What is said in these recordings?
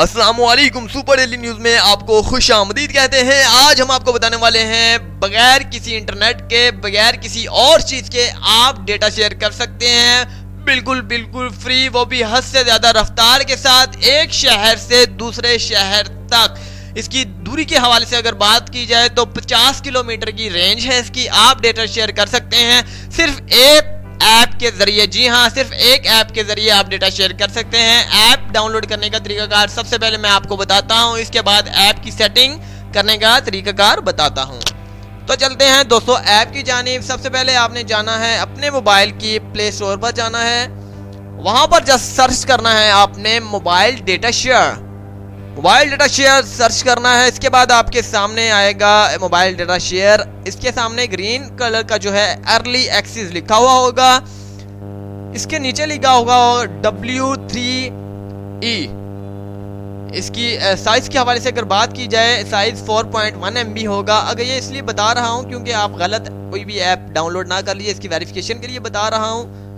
السلام علیکم، super daily news میں آپ کو خوش آمدید کہتے ہیں۔ آج ہم آپ کو بتانے والے ہیں بغیر کسی انٹرنیٹ کے، بغیر کسی اور چیز کے آپ ڈیٹا شیئر کر سکتے ہیں بالکل فری، وہ بھی حد سے زیادہ رفتار کے ساتھ، ایک شہر سے دوسرے شہر تک۔ اس کی دوری کے حوالے سے اگر بات کی جائے تو 50 کلومیٹر کی رینج ہے اس کی، آپ ڈیٹا شیئر کر سکتے ہیں صرف ایپ کے ذریعے۔ جی ہاں، صرف ایک ایپ کے ذریعے آپ ڈیٹا شیئر کر سکتے ہیں۔ ایپ ڈاؤن لوڈ کرنے کا طریقہ کار سب سے پہلے میں آپ کو بتاتا ہوں، اس کے بعد ایپ کی سیٹنگ کرنے کا طریقہ کار بتاتا ہوں۔ تو چلتے ہیں دوستو ایپ کی جانب۔ سب سے پہلے آپ نے جانا ہے اپنے موبائل کی پلے سٹور پر جانا ہے، وہاں پر جسٹ سرچ کرنا ہے آپ نے mobile data share. Mobile data share search کرنا ہے، اس کے بعد آپ کے سامنے آئے گا موبائل ڈیٹا شیئر۔ اس کے سامنے گرین کلر کا جو ہے ارلی ایکسس لکھا ہوا ہوگا، اس کے نیچے لکھا ہوگا W3E۔ اس کی سائز کے حوالے سے اگر بات کی جائے، سائز 4.1 MB ہوگا۔ اگر یہ اس لیے بتا رہا ہوں کیونکہ آپ غلط کوئی بھی ایپ ڈاؤن لوڈ نہ کر لیجیے، اس کی ویریفیکیشن کے لیے بتا رہا ہوں۔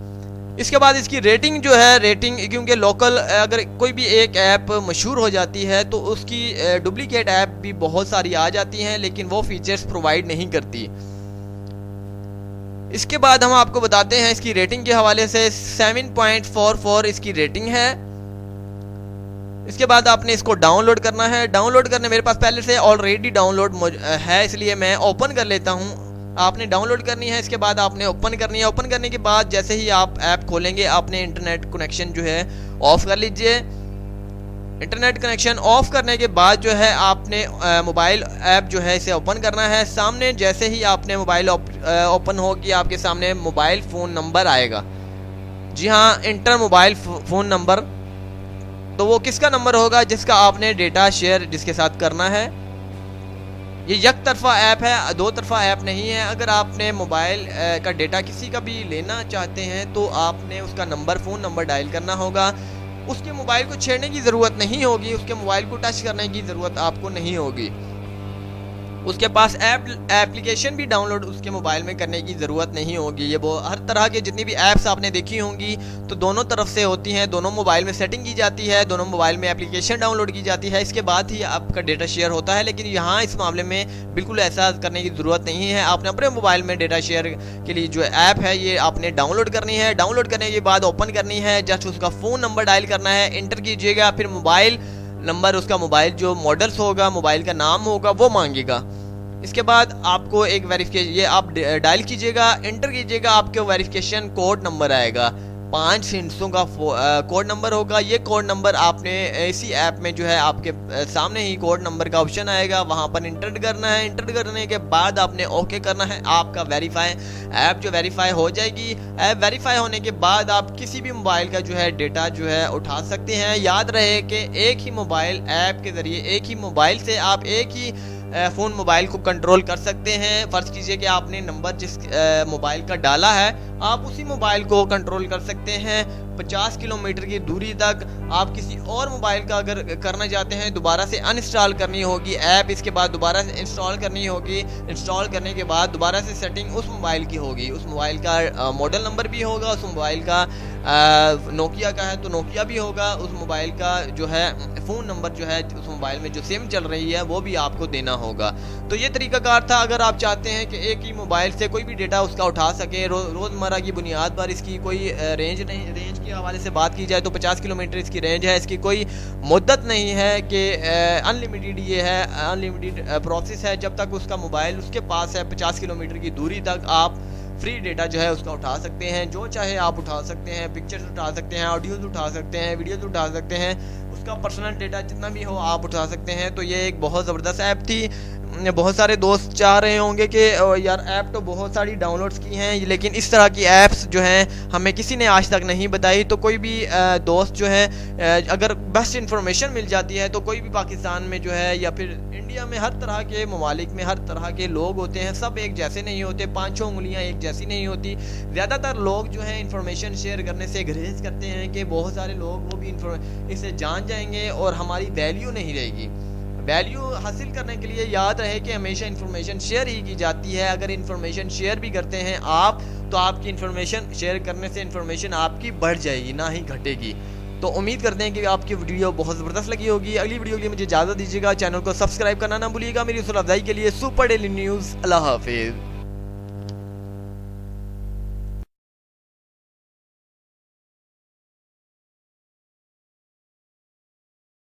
اس کے بعد اس کی ریٹنگ جو ہے، ریٹنگ کیونکہ لوکل اگر کوئی بھی ایک ایپ مشہور ہو جاتی ہے تو اس کی ڈپلیکیٹ ایپ بھی بہت ساری آ جاتی ہیں، لیکن وہ فیچرز پرووائڈ نہیں کرتی۔ اس کے بعد ہم آپ کو بتاتے ہیں اس کی ریٹنگ کے حوالے سے 7.44 اس کی ریٹنگ ہے۔ اس کے بعد آپ نے اس کو ڈاؤن لوڈ کرنا ہے۔ ڈاؤن لوڈ کرنے میرے پاس پہلے سے آلریڈی ڈاؤن لوڈ ہے، اس لیے میں اوپن کر لیتا ہوں۔ آپ نے ڈاؤن لوڈ کرنی ہے، اس کے بعد آپ نے اوپن کرنی ہے۔ اوپن کرنے کے بعد جیسے ہی آپ ایپ کھولیں گے، آپ نے انٹرنیٹ کنیکشن جو ہے آف کر لیجئے۔ انٹرنیٹ کنیکشن آف کرنے کے بعد جو ہے آپ نے موبائل ایپ جو ہے اسے اوپن کرنا ہے۔ سامنے جیسے ہی آپ نے موبائل اوپن ہوگی، آپ کے سامنے موبائل فون نمبر آئے گا۔ جی ہاں، انٹر موبائل فون نمبر، تو وہ کس کا نمبر ہوگا؟ جس کا آپ نے ڈیٹا شیئر جس کے ساتھ کرنا ہے۔ یہ یک طرفہ ایپ ہے، دو طرفہ ایپ نہیں ہے۔ اگر آپ نے موبائل کا ڈیٹا کسی کا بھی لینا چاہتے ہیں تو آپ نے اس کا نمبر، فون نمبر ڈائل کرنا ہوگا۔ اس کے موبائل کو چھیڑنے کی ضرورت نہیں ہوگی، اس کے موبائل کو ٹچ کرنے کی ضرورت آپ کو نہیں ہوگی۔ اس کے پاس ایپلیکیشن بھی ڈاؤن لوڈ اس کے موبائل میں کرنے کی ضرورت نہیں ہوگی۔ یہ وہ ہر طرح کے جتنی بھی ایپس آپ نے دیکھی ہوں گی تو دونوں طرف سے ہوتی ہیں، دونوں موبائل میں سیٹنگ کی جاتی ہے، دونوں موبائل میں ایپلیکیشن ڈاؤن لوڈ کی جاتی ہے، اس کے بعد ہی آپ کا ڈیٹا شیئر ہوتا ہے۔ لیکن یہاں اس معاملے میں بالکل ایسا کرنے کی ضرورت نہیں ہے۔ آپ نے اپنے موبائل میں ڈیٹا شیئر کے لیے جو ایپ ہے یہ آپ نے ڈاؤن لوڈ کرنی ہے۔ ڈاؤن لوڈ کرنے کے بعد اوپن کرنی ہے، جسٹ اس کا فون نمبر ڈائل کرنا ہے، انٹر کیجیے گا، پھر موبائل نمبر، اس کا موبائل جو ماڈلز ہوگا، موبائل کا نام ہوگا وہ مانگے گا۔ اس کے بعد آپ کو ایک ویریفیکیشن، یہ آپ ڈائل کیجئے گا، انٹر کیجئے گا، آپ کے ویریفیکیشن کوڈ نمبر آئے گا، 5 ہندسوں کا کوڈ نمبر ہوگا۔ یہ کوڈ نمبر آپ نے اسی ایپ میں جو ہے آپ کے سامنے ہی کوڈ نمبر کا آپشن آئے گا، وہاں پر انٹر کرنا ہے۔ انٹر کرنے کے بعد آپ نے اوکے کرنا ہے، آپ کا ایپ جو ویریفائی ہو جائے گی۔ ایپ ویریفائی ہونے کے بعد آپ کسی بھی موبائل کا جو ہے ڈیٹا جو ہے اٹھا سکتے ہیں۔ یاد رہے کہ ایک ہی موبائل ایپ کے ذریعے، ایک ہی موبائل سے آپ ایک ہی فون موبائل کو کنٹرول کر سکتے ہیں۔ فرض کیجئے کہ آپ نے نمبر جس موبائل کا ڈالا ہے، آپ اسی موبائل کو کنٹرول کر سکتے ہیں 50 کلومیٹر کی دوری تک۔ آپ کسی اور موبائل کا اگر کرنا چاہتے ہیں، دوبارہ سے انسٹال کرنی ہوگی ایپ، اس کے بعد دوبارہ سے انسٹال کرنی ہوگی۔ انسٹال کرنے کے بعد دوبارہ سے سیٹنگ اس موبائل کی ہوگی، اس موبائل کا ماڈل نمبر بھی ہوگا، اس موبائل کا نوکیا کا ہے تو نوکیا بھی ہوگا، اس موبائل کا جو ہے فون نمبر جو ہے اس موبائل میں جو سم چل رہی ہے وہ بھی آپ کو دینا ہوگا۔ تو یہ طریقہ کار تھا۔ اگر آپ چاہتے ہیں کہ ایک ہی موبائل سے کوئی بھی ڈیٹا اس کا اٹھا سکے روزمرہ کی بنیاد پر، اس کی کوئی رینج کے حوالے سے بات کی جائے تو 50 کلومیٹر اس کی رینج ہے، اس کی کوئی مدت نہیں ہے کہ انلمیٹڈ یہ ہے، انلمیٹڈ پروسیس ہے۔ جب تک اس کا موبائل اس کے پاس ہے 50 کلومیٹر کی دوری تک آپ فری ڈیٹا جو ہے اس کا اٹھا سکتے ہیں، جو چاہے آپ اٹھا سکتے ہیں، پکچرز اٹھا سکتے ہیں، آڈیوز اٹھا سکتے ہیں، ویڈیوز اٹھا سکتے ہیں، اس کا پرسنل ڈیٹا جتنا بھی ہو آپ اٹھا سکتے ہیں۔ تو یہ ایک بہت زبردست ایپ تھی۔ بہت سارے دوست چاہ رہے ہوں گے کہ یار ایپ تو بہت ساری ڈاؤن لوڈز کی ہیں، لیکن اس طرح کی ایپس جو ہیں ہمیں کسی نے آج تک نہیں بتائی۔ تو کوئی بھی دوست جو ہے اگر بیسٹ انفارمیشن مل جاتی ہے تو کوئی بھی پاکستان میں جو ہے یا پھر انڈیا میں، ہر طرح کے ممالک میں ہر طرح کے لوگ ہوتے ہیں، سب ایک جیسے نہیں ہوتے، 5 انگلیاں ایک جیسی نہیں ہوتی۔ زیادہ تر لوگ جو ہیں انفارمیشن شیئر کرنے سے گریز کرتے ہیں کہ بہت سارے لوگ وہ بھی اسے جان جائیں گے اور ہماری ویلیو نہیں رہے گی۔ ویلیو حاصل کرنے کے لیے یاد رہے کہ ہمیشہ انفارمیشن شیئر ہی کی جاتی ہے۔ اگر انفارمیشن شیئر بھی کرتے ہیں آپ تو آپ کی انفارمیشن شیئر کرنے سے انفارمیشن آپ کی بڑھ جائے گی، نہ ہی گھٹے گی۔ تو امید کرتے ہیں کہ آپ کی ویڈیو بہت زبردست لگی ہوگی. اگلی ویڈیو کے لیے مجھے اجازت دیجیے گا. چینل کو سبسکرائب کرنا نہ بھولیے گا. میری حوصلہ افزائی کے لیے سپر ڈیلی نیوز. اللہ حافظ.